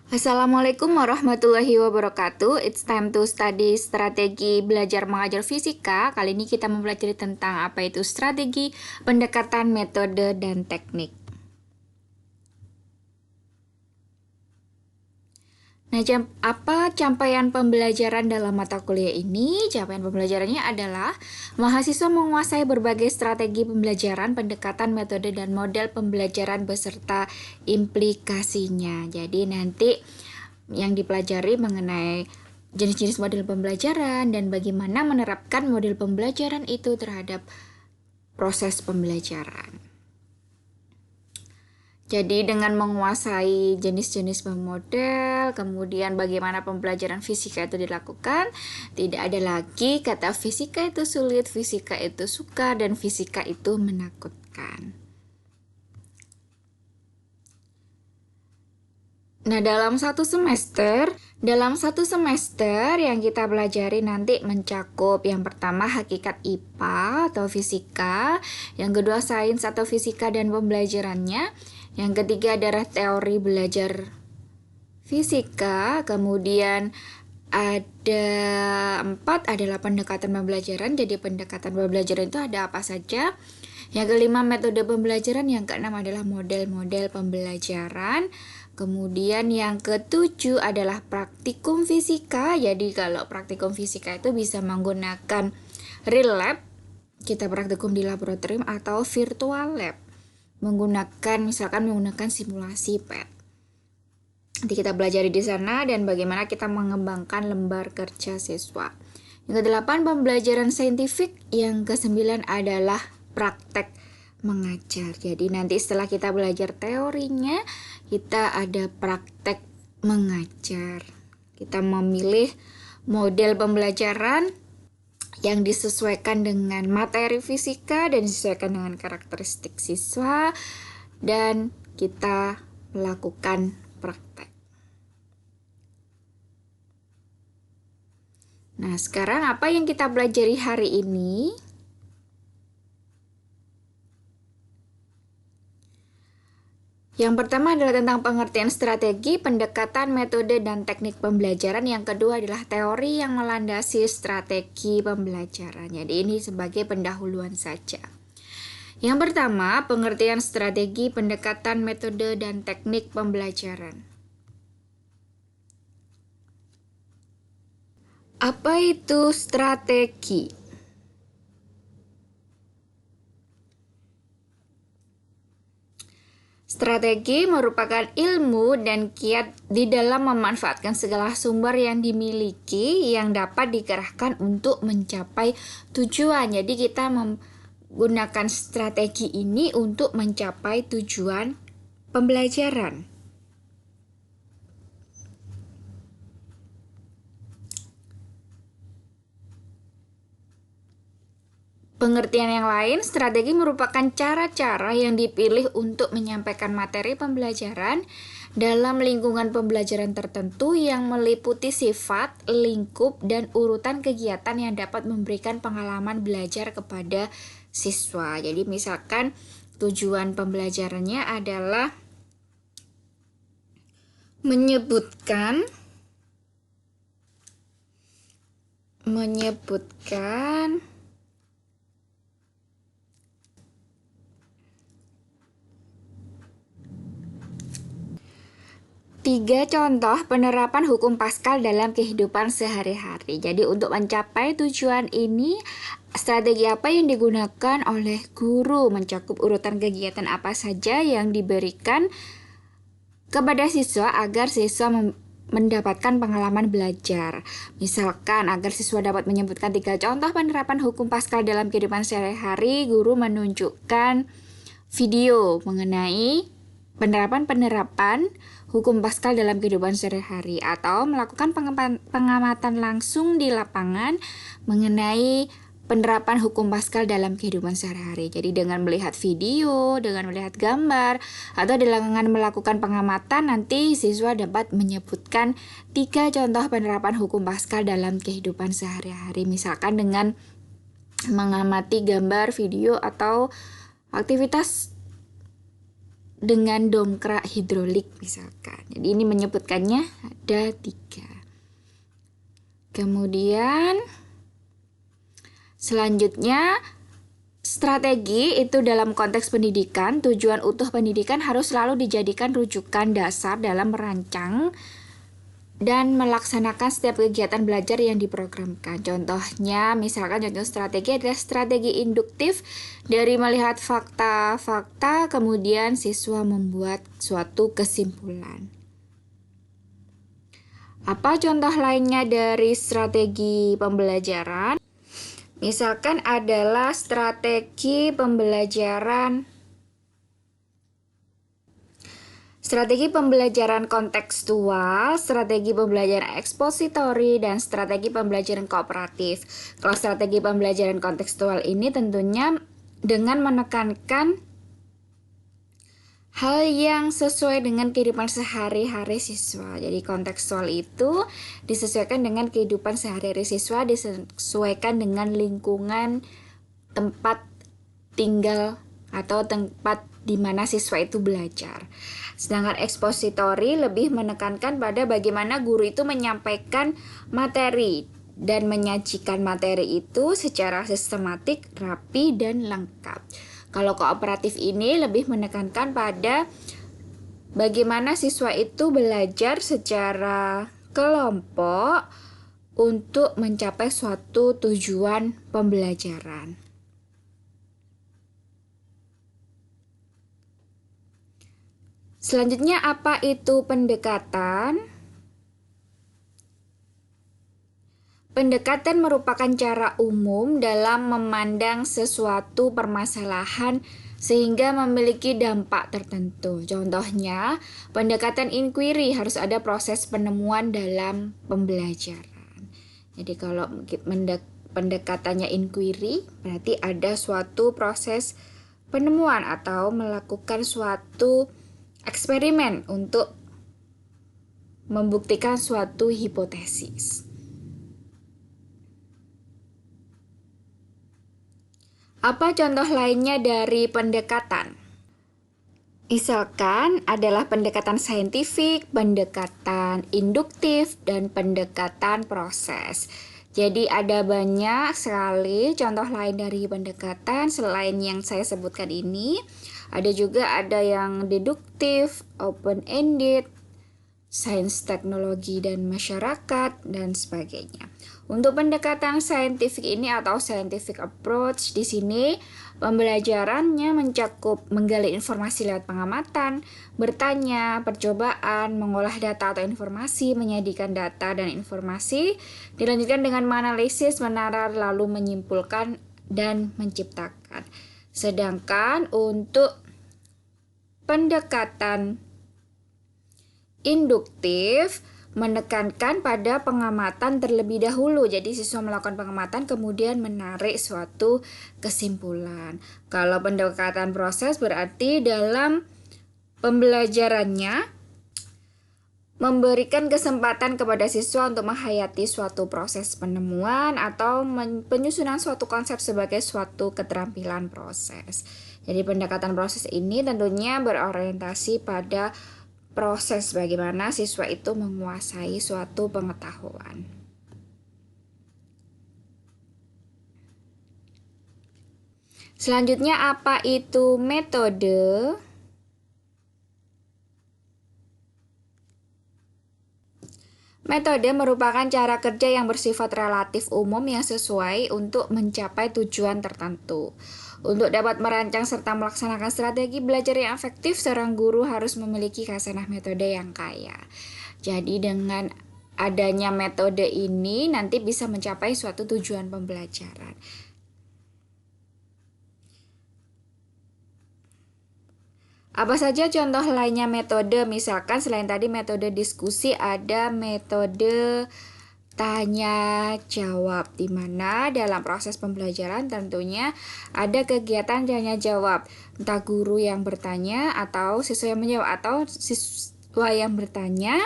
Assalamualaikum warahmatullahi wabarakatuh. It's time to study strategi belajar mengajar fisika. Kali ini kita mempelajari tentang apa itu strategi, pendekatan, metode, dan teknik. Nah, apa capaian pembelajaran dalam mata kuliah ini? Capaian pembelajarannya adalah mahasiswa menguasai berbagai strategi pembelajaran, pendekatan, metode, dan model pembelajaran beserta implikasinya. Jadi nanti yang dipelajari mengenai jenis-jenis model pembelajaran dan bagaimana menerapkan model pembelajaran itu terhadap proses pembelajaran. Jadi dengan menguasai jenis-jenis model, kemudian bagaimana pembelajaran fisika itu dilakukan, tidak ada lagi kata fisika itu sulit, fisika itu sukar, dan fisika itu menakutkan. Nah, dalam satu semester yang kita pelajari nanti mencakup yang pertama hakikat IPA atau fisika, yang kedua sains atau fisika dan pembelajarannya, yang ketiga adalah teori belajar fisika, kemudian ada 4 adalah pendekatan pembelajaran. Jadi pendekatan pembelajaran itu ada apa saja? Yang kelima metode pembelajaran, yang keenam adalah model-model pembelajaran. Kemudian yang ketujuh adalah praktikum fisika. Jadi kalau praktikum fisika itu bisa menggunakan real lab, kita praktikum di laboratorium, atau virtual lab, menggunakan simulasi PET. Nanti kita pelajari di sana dan bagaimana kita mengembangkan lembar kerja siswa. Yang kedelapan pembelajaran saintifik, yang kesembilan adalah praktek mengajar. Jadi nanti setelah kita belajar teorinya, kita ada praktek mengajar. Kita memilih model pembelajaran yang disesuaikan dengan materi fisika dan disesuaikan dengan karakteristik siswa, dan kita melakukan praktek. Nah, sekarang apa yang kita pelajari hari ini? Yang pertama adalah tentang pengertian strategi, pendekatan, metode, dan teknik pembelajaran. Yang kedua adalah teori yang melandasi strategi pembelajaran. Jadi ini sebagai pendahuluan saja. Yang pertama, pengertian strategi, pendekatan, metode, dan teknik pembelajaran. Apa itu strategi? Strategi merupakan ilmu dan kiat di dalam memanfaatkan segala sumber yang dimiliki yang dapat dikerahkan untuk mencapai tujuan. Jadi kita menggunakan strategi ini untuk mencapai tujuan pembelajaran. Pengertian yang lain, strategi merupakan cara-cara yang dipilih untuk menyampaikan materi pembelajaran dalam lingkungan pembelajaran tertentu yang meliputi sifat, lingkup, dan urutan kegiatan yang dapat memberikan pengalaman belajar kepada siswa. Jadi misalkan tujuan pembelajarannya adalah menyebutkan 3 contoh penerapan hukum Pascal dalam kehidupan sehari-hari. Jadi untuk mencapai tujuan ini, strategi apa yang digunakan oleh guru, mencakup urutan kegiatan apa saja yang diberikan kepada siswa agar siswa mendapatkan pengalaman belajar. Misalkan agar siswa dapat menyebutkan 3 contoh penerapan hukum Pascal dalam kehidupan sehari-hari, guru menunjukkan video mengenai penerapan hukum Pascal dalam kehidupan sehari-hari, atau melakukan pengamatan langsung di lapangan mengenai penerapan hukum Pascal dalam kehidupan sehari-hari. Jadi dengan melihat video, dengan melihat gambar, atau dengan melakukan pengamatan, nanti siswa dapat menyebutkan 3 contoh penerapan hukum Pascal dalam kehidupan sehari-hari. Misalkan dengan mengamati gambar, video, atau aktivitas dengan dongkrak hidrolik misalkan. Jadi ini menyebutkannya ada 3. Kemudian selanjutnya strategi itu dalam konteks pendidikan, tujuan utuh pendidikan harus selalu dijadikan rujukan dasar dalam merancang dan melaksanakan setiap kegiatan belajar yang diprogramkan. Contohnya, misalkan contoh strategi adalah strategi induktif dari melihat fakta-fakta, kemudian siswa membuat suatu kesimpulan. Apa contoh lainnya dari strategi pembelajaran? Misalkan adalah strategi pembelajaran kontekstual, strategi pembelajaran ekspositori, dan strategi pembelajaran kooperatif. Kalau strategi pembelajaran kontekstual ini tentunya dengan menekankan hal yang sesuai dengan kehidupan sehari-hari siswa. Jadi kontekstual itu disesuaikan dengan kehidupan sehari-hari siswa, disesuaikan dengan lingkungan tempat tinggal atau tempat di mana siswa itu belajar. Sedangkan ekspositori lebih menekankan pada bagaimana guru itu menyampaikan materi dan menyajikan materi itu secara sistematik, rapi, dan lengkap. Kalau kooperatif ini lebih menekankan pada bagaimana siswa itu belajar secara kelompok untuk mencapai suatu tujuan pembelajaran. Selanjutnya, apa itu pendekatan? Pendekatan merupakan cara umum dalam memandang sesuatu permasalahan sehingga memiliki dampak tertentu. Contohnya, pendekatan inquiry harus ada proses penemuan dalam pembelajaran. Jadi kalau pendekatannya inquiry, berarti ada suatu proses penemuan atau melakukan suatu eksperimen untuk membuktikan suatu hipotesis. Apa contoh lainnya dari pendekatan? Misalkan adalah pendekatan saintifik, pendekatan induktif, dan pendekatan proses. Jadi ada banyak sekali contoh lain dari pendekatan selain yang saya sebutkan ini. Ada juga ada yang deduktif, open-ended, sains teknologi dan masyarakat, dan sebagainya. Untuk pendekatan saintifik ini atau scientific approach, di sini pembelajarannya mencakup menggali informasi lewat pengamatan, bertanya, percobaan, mengolah data atau informasi, menyajikan data dan informasi, dilanjutkan dengan menganalisis, menalar, lalu menyimpulkan, dan menciptakan. Sedangkan untuk pendekatan induktif menekankan pada pengamatan terlebih dahulu. Jadi siswa melakukan pengamatan kemudian menarik suatu kesimpulan. Kalau pendekatan proses berarti dalam pembelajarannya memberikan kesempatan kepada siswa untuk menghayati suatu proses penemuan atau penyusunan suatu konsep sebagai suatu keterampilan proses. Jadi pendekatan proses ini tentunya berorientasi pada proses bagaimana siswa itu menguasai suatu pengetahuan. Selanjutnya, apa itu metode? Metode merupakan cara kerja yang bersifat relatif umum yang sesuai untuk mencapai tujuan tertentu. Untuk dapat merancang serta melaksanakan strategi belajar yang efektif, seorang guru harus memiliki khasanah metode yang kaya. Jadi dengan adanya metode ini nanti bisa mencapai suatu tujuan pembelajaran. Apa saja contoh lainnya metode? Misalkan selain tadi metode diskusi, ada metode tanya jawab, di mana dalam proses pembelajaran tentunya ada kegiatan tanya jawab, entah guru yang bertanya atau siswa yang menjawab, atau siswa yang bertanya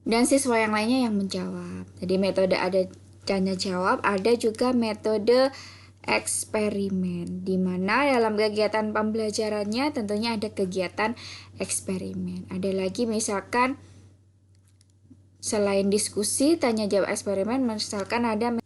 dan siswa yang lainnya yang menjawab. Jadi metode ada tanya jawab, ada juga metode eksperimen, di mana dalam kegiatan pembelajarannya tentunya ada kegiatan eksperimen. Ada lagi misalkan selain diskusi, tanya jawab eksperimen, misalkan ada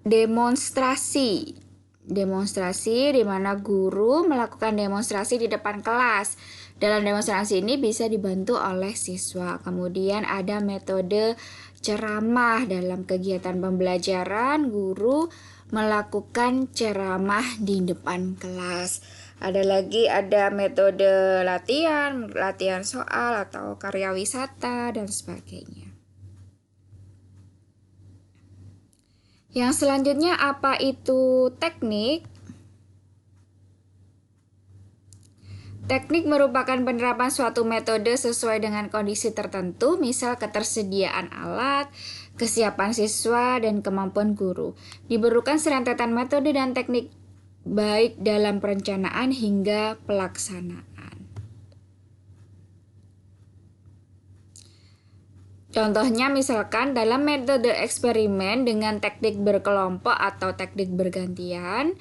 demonstrasi. Demonstrasi di mana guru melakukan demonstrasi di depan kelas. Dalam demonstrasi ini bisa dibantu oleh siswa. Kemudian ada metode ceramah. Dalam kegiatan pembelajaran, guru melakukan ceramah di depan kelas. Ada lagi metode latihan soal atau karya wisata dan sebagainya. Yang selanjutnya, apa itu teknik? Teknik merupakan penerapan suatu metode sesuai dengan kondisi tertentu, misal ketersediaan alat, kesiapan siswa, dan kemampuan guru. Diperlukan serentetan metode dan teknik baik dalam perencanaan hingga pelaksanaan. Contohnya misalkan dalam metode eksperimen dengan teknik berkelompok atau teknik bergantian,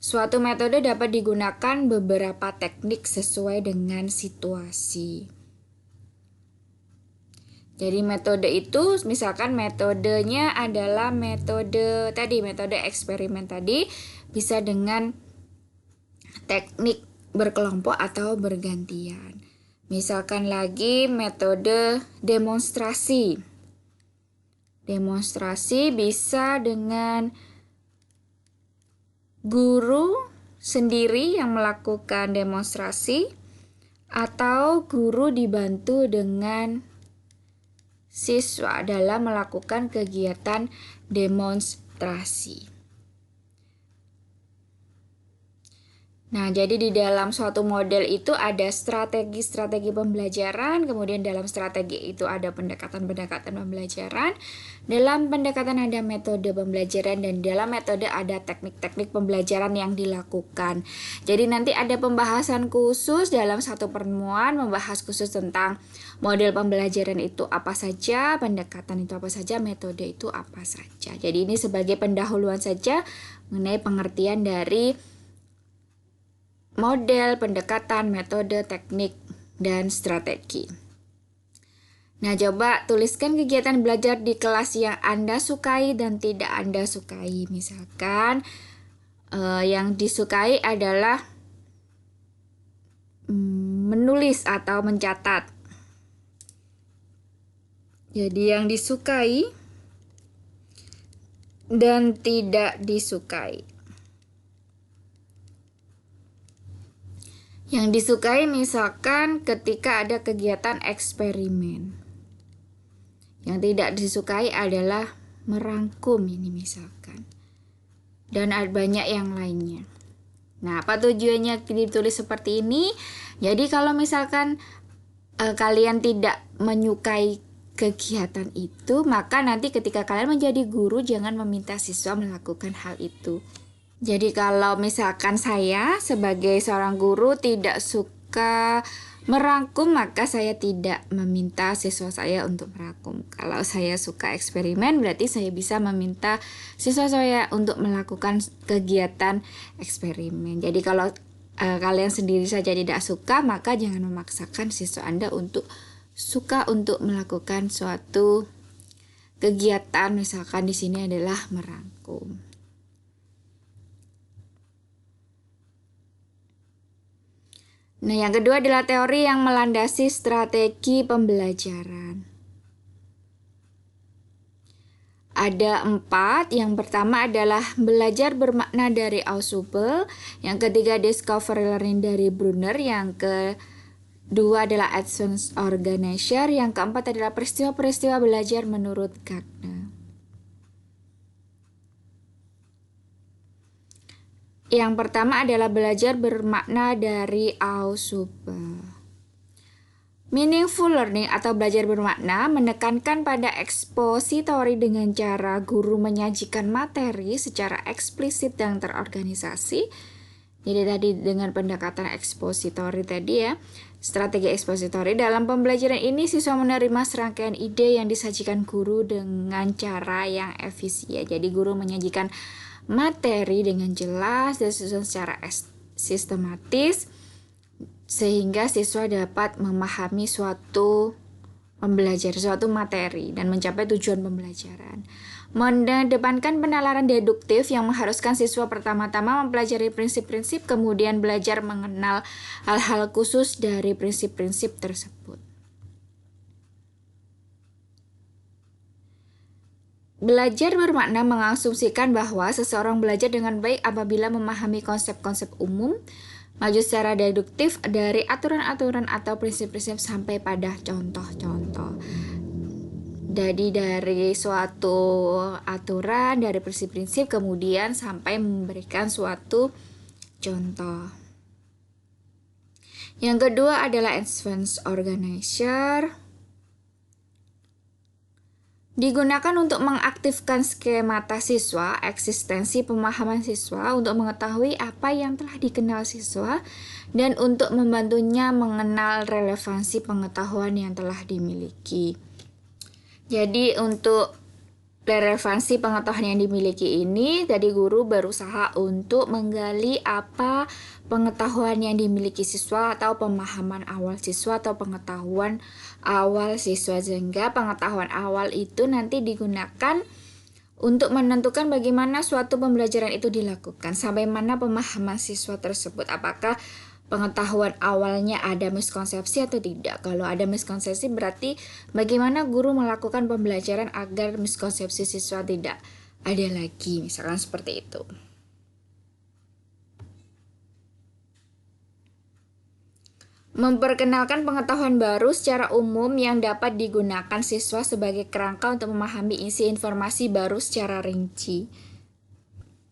suatu metode dapat digunakan beberapa teknik sesuai dengan situasi. Jadi metode itu misalkan metodenya adalah metode eksperimen tadi bisa dengan teknik berkelompok atau bergantian. Misalkan lagi metode demonstrasi. Demonstrasi bisa dengan guru sendiri yang melakukan demonstrasi atau guru dibantu dengan siswa dalam melakukan kegiatan demonstrasi. Nah, jadi di dalam suatu model itu ada strategi-strategi pembelajaran, kemudian dalam strategi itu ada pendekatan-pendekatan pembelajaran, dalam pendekatan ada metode pembelajaran, dan dalam metode ada teknik-teknik pembelajaran yang dilakukan. Jadi nanti ada pembahasan khusus dalam satu pertemuan, membahas khusus tentang model pembelajaran itu apa saja, pendekatan itu apa saja, metode itu apa saja. Jadi ini sebagai pendahuluan saja mengenai pengertian dari model, pendekatan, metode, teknik, dan strategi. Nah, coba tuliskan kegiatan belajar di kelas yang Anda sukai dan tidak Anda sukai. Misalkan yang disukai adalah menulis atau mencatat. Jadi yang disukai dan tidak disukai. Yang disukai misalkan ketika ada kegiatan eksperimen. Yang tidak disukai adalah merangkum ini misalkan. Dan ada banyak yang lainnya. Nah, apa tujuannya ditulis seperti ini? Jadi kalau misalkan kalian tidak menyukai kegiatan itu, maka nanti ketika kalian menjadi guru jangan meminta siswa melakukan hal itu. Jadi kalau misalkan saya sebagai seorang guru tidak suka merangkum, maka saya tidak meminta siswa saya untuk merangkum. Kalau saya suka eksperimen, berarti saya bisa meminta siswa saya untuk melakukan kegiatan eksperimen. Jadi kalau kalian sendiri saja tidak suka, maka jangan memaksakan siswa Anda untuk suka untuk melakukan suatu kegiatan. Misalkan di sini adalah merangkum. Nah, yang kedua adalah teori yang melandasi strategi pembelajaran. Ada 4. Yang pertama adalah belajar bermakna dari Ausubel. Yang ketiga discovery learning dari Brunner. Yang kedua adalah advanced organizer. Yang keempat adalah peristiwa-peristiwa belajar menurut Gardner. Yang pertama adalah belajar bermakna dari Ausubel. Meaningful learning atau belajar bermakna menekankan pada ekspositori dengan cara guru menyajikan materi secara eksplisit dan terorganisasi. Jadi tadi dengan pendekatan ekspositori tadi ya, strategi ekspositori dalam pembelajaran ini siswa menerima serangkaian ide yang disajikan guru dengan cara yang efisien. Jadi guru menyajikan materi dengan jelas dan disusun secara sistematis sehingga siswa dapat memahami suatu materi dan mencapai tujuan pembelajaran. Mengedepankan penalaran deduktif yang mengharuskan siswa pertama-tama mempelajari prinsip-prinsip, kemudian belajar mengenal hal-hal khusus dari prinsip-prinsip tersebut. Belajar bermakna mengasumsikan bahwa seseorang belajar dengan baik apabila memahami konsep-konsep umum, maju secara deduktif dari aturan-aturan atau prinsip-prinsip sampai pada contoh-contoh. Jadi dari suatu aturan, dari prinsip-prinsip, kemudian sampai memberikan suatu contoh. Yang kedua adalah advanced organizer. Digunakan untuk mengaktifkan skemata siswa, eksistensi pemahaman siswa untuk mengetahui apa yang telah dikenal siswa dan untuk membantunya mengenal relevansi pengetahuan yang telah dimiliki. Jadi untuk relevansi pengetahuan yang dimiliki ini, tadi guru berusaha untuk menggali apa pengetahuan yang dimiliki siswa atau pemahaman awal siswa atau pengetahuan awal siswa, sehingga pengetahuan awal itu nanti digunakan untuk menentukan bagaimana suatu pembelajaran itu dilakukan, sampai mana pemahaman siswa tersebut, apakah pengetahuan awalnya ada miskonsepsi atau tidak. Kalau ada miskonsepsi berarti bagaimana guru melakukan pembelajaran agar miskonsepsi siswa tidak ada lagi, misalkan seperti itu. Memperkenalkan pengetahuan baru secara umum yang dapat digunakan siswa sebagai kerangka untuk memahami isi informasi baru secara rinci.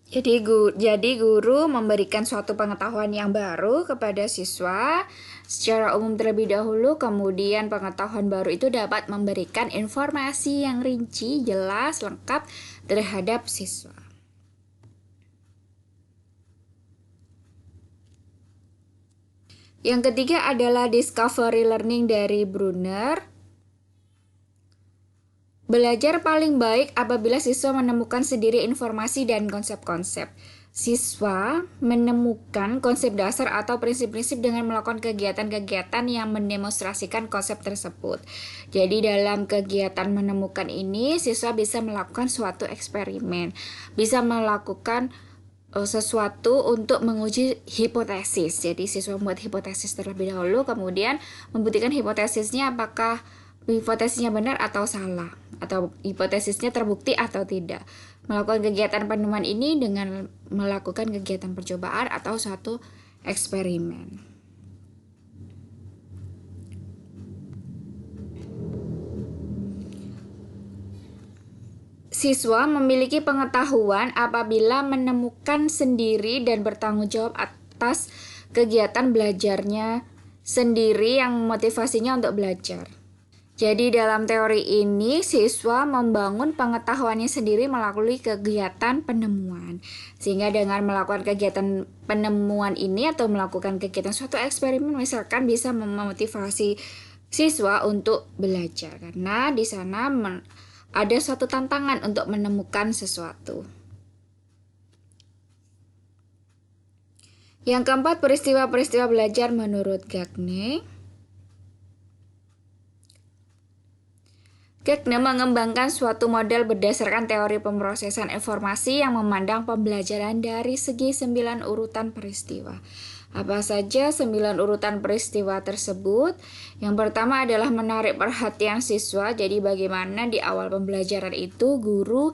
Jadi guru memberikan suatu pengetahuan yang baru kepada siswa secara umum terlebih dahulu, kemudian pengetahuan baru itu dapat memberikan informasi yang rinci, jelas, lengkap terhadap siswa. Yang ketiga adalah discovery learning dari Brunner. Belajar paling baik apabila siswa menemukan sendiri informasi dan konsep-konsep. Siswa menemukan konsep dasar atau prinsip-prinsip dengan melakukan kegiatan-kegiatan yang mendemonstrasikan konsep tersebut. Jadi dalam kegiatan menemukan ini, siswa bisa melakukan suatu eksperimen, bisa melakukan sesuatu untuk menguji hipotesis. Jadi siswa membuat hipotesis terlebih dahulu, kemudian membuktikan hipotesisnya apakah hipotesisnya benar atau salah, atau hipotesisnya terbukti atau tidak. Melakukan kegiatan penemuan ini dengan melakukan kegiatan percobaan atau suatu eksperimen. Siswa memiliki pengetahuan apabila menemukan sendiri dan bertanggung jawab atas kegiatan belajarnya sendiri yang memotivasinya untuk belajar. Jadi dalam teori ini siswa membangun pengetahuannya sendiri melalui kegiatan penemuan. Sehingga dengan melakukan kegiatan penemuan ini atau melakukan kegiatan suatu eksperimen misalkan bisa memotivasi siswa untuk belajar. Karena di sana ada suatu tantangan untuk menemukan sesuatu. Yang keempat, peristiwa-peristiwa belajar menurut Gagne. Gagne mengembangkan suatu model berdasarkan teori pemrosesan informasi yang memandang pembelajaran dari segi 9 urutan peristiwa. Apa saja 9 urutan peristiwa tersebut? Yang pertama adalah menarik perhatian siswa. Jadi bagaimana di awal pembelajaran itu guru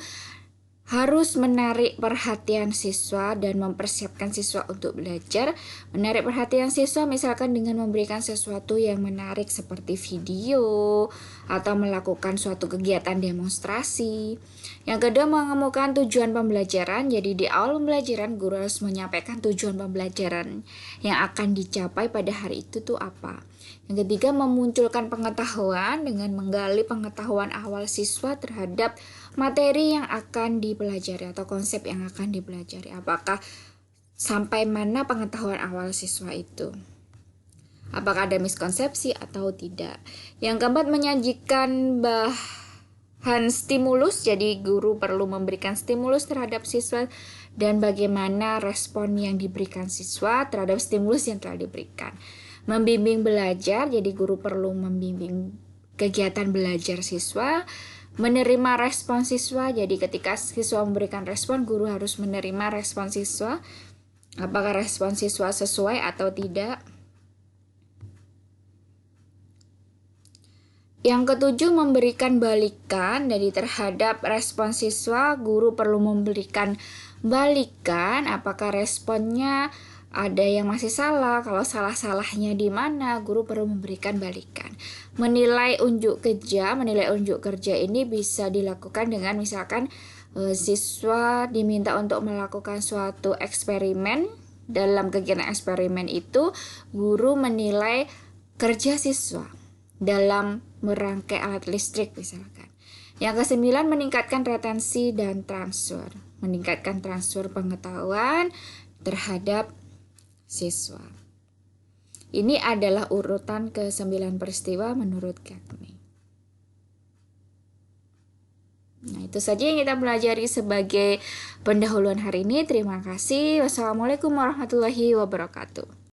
harus menarik perhatian siswa dan mempersiapkan siswa untuk belajar. Menarik perhatian siswa misalkan dengan memberikan sesuatu yang menarik seperti video atau melakukan suatu kegiatan demonstrasi. Yang kedua, mengemukakan tujuan pembelajaran. Jadi di awal pembelajaran guru harus menyampaikan tujuan pembelajaran yang akan dicapai pada hari itu tuh apa. Yang ketiga, memunculkan pengetahuan dengan menggali pengetahuan awal siswa terhadap materi yang akan dipelajari atau konsep yang akan dipelajari. Apakah sampai mana pengetahuan awal siswa itu. Apakah ada miskonsepsi atau tidak. Yang keempat, menyajikan bahan stimulus. Jadi guru perlu memberikan stimulus terhadap siswa dan bagaimana respon yang diberikan siswa terhadap stimulus yang telah diberikan. Membimbing belajar, jadi guru perlu membimbing kegiatan belajar siswa. Menerima respon siswa, jadi ketika siswa memberikan respon, guru harus menerima respon siswa. Apakah respon siswa sesuai atau tidak. Yang ketujuh, memberikan balikan. Jadi terhadap respon siswa, guru perlu memberikan balikan. Apakah responnya ada yang masih salah? Kalau salah-salahnya di mana, guru perlu memberikan balikan. Menilai unjuk kerja. Menilai unjuk kerja ini bisa dilakukan dengan misalkan siswa diminta untuk melakukan suatu eksperimen. Dalam kegiatan eksperimen itu, guru menilai kerja siswa dalam merangkai alat listrik misalkan. Yang kesembilan, meningkatkan retensi dan transfer. Meningkatkan transfer pengetahuan terhadap siswa. Ini adalah urutan ke-9 peristiwa menurut Gatme. Nah, itu saja yang kita pelajari sebagai pendahuluan hari ini. Terima kasih. Wassalamualaikum warahmatullahi wabarakatuh.